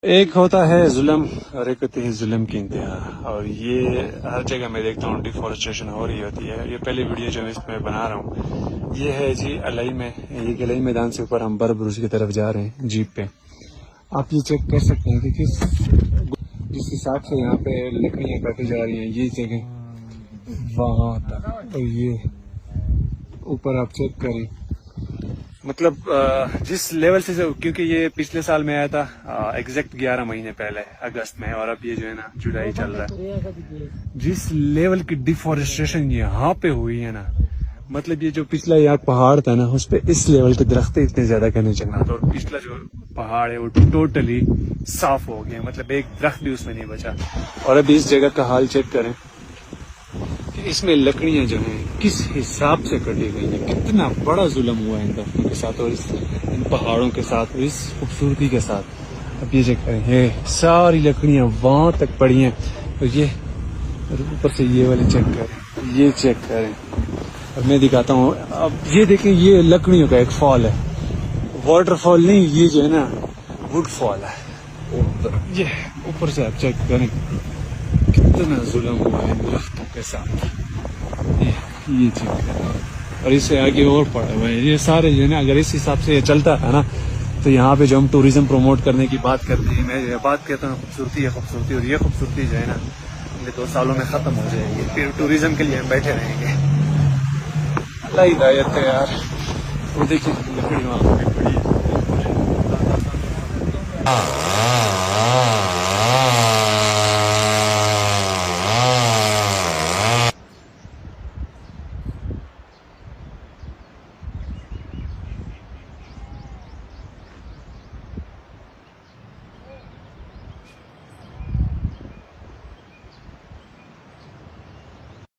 एक होता है जुल्म और एक होती है जुल्म की इंतहा। और ये हर जगह मैं देखता हूँ डिफॉरेस्टेशन हो रही होती है। ये पहली वीडियो जो मैं इसमें बना रहा हूँ ये है जी अलई में। ये गलई मैदान से ऊपर हम बर्फरुश की तरफ जा रहे हैं जीप पे। आप ये चेक कर सकते हैं कि जिस हिसाब से यहाँ पे लकड़ियाँ काटी जा रही हैं ये जगह वहाँ तक। और ये ऊपर आप चेक करें मतलब जिस लेवल से क्योंकि ये पिछले साल में आया था एग्जैक्ट 11 महीने पहले अगस्त में, और अब ये जो है ना जुलाई चल रहा है। जिस लेवल की डिफॉरेस्टेशन यहाँ पे हुई है ना, मतलब ये जो पिछला यार पहाड़ था ना उस पे इस लेवल के दरख्त इतने ज्यादा करने चलना था, और पिछला जो पहाड़ है वो टोटली साफ हो गया, मतलब एक दरख्त भी उसमें नहीं बचा। और अभी इस जगह का हाल चेक करें कि इसमें लकड़ियां जो हैं किस हिसाब से कटी गई हैं, कितना बड़ा जुल्म हुआ है इन दरख्तों के साथ और इन पहाड़ों के साथ, इस खूबसूरती के साथ। अब ये चेक करें, ये सारी लकड़ियां वहां तक पड़ी हैं। और ये ऊपर से ये वाले चेक करें, ये चेक करें। अब मैं दिखाता हूँ। अब ये देखें, ये लकड़ियों का एक फॉल है, वाटरफॉल नहीं, ये जो है ना वुड फॉल है। ये ऊपर से आप चेक करें कितना जुल्म हुआ है दरख्तों के साथ। ये चेक करें, और इससे आगे और पड़ा हुआ है। ये सारे जो है ना, अगर इस हिसाब से ये चलता है ना तो यहाँ पे जो हम टूरिज्म प्रमोट करने की बात करते हैं, मैं बात कहता हूँ खूबसूरती है खूबसूरती, और ये खूबसूरती जो है ना अगले 2 सालों में खत्म हो जाएगी। फिर टूरिज्म के लिए हम बैठे रहेंगे। अल्लाह हिदायत है यार। वो देखिए लकड़ी वहाँ पे पड़ी है।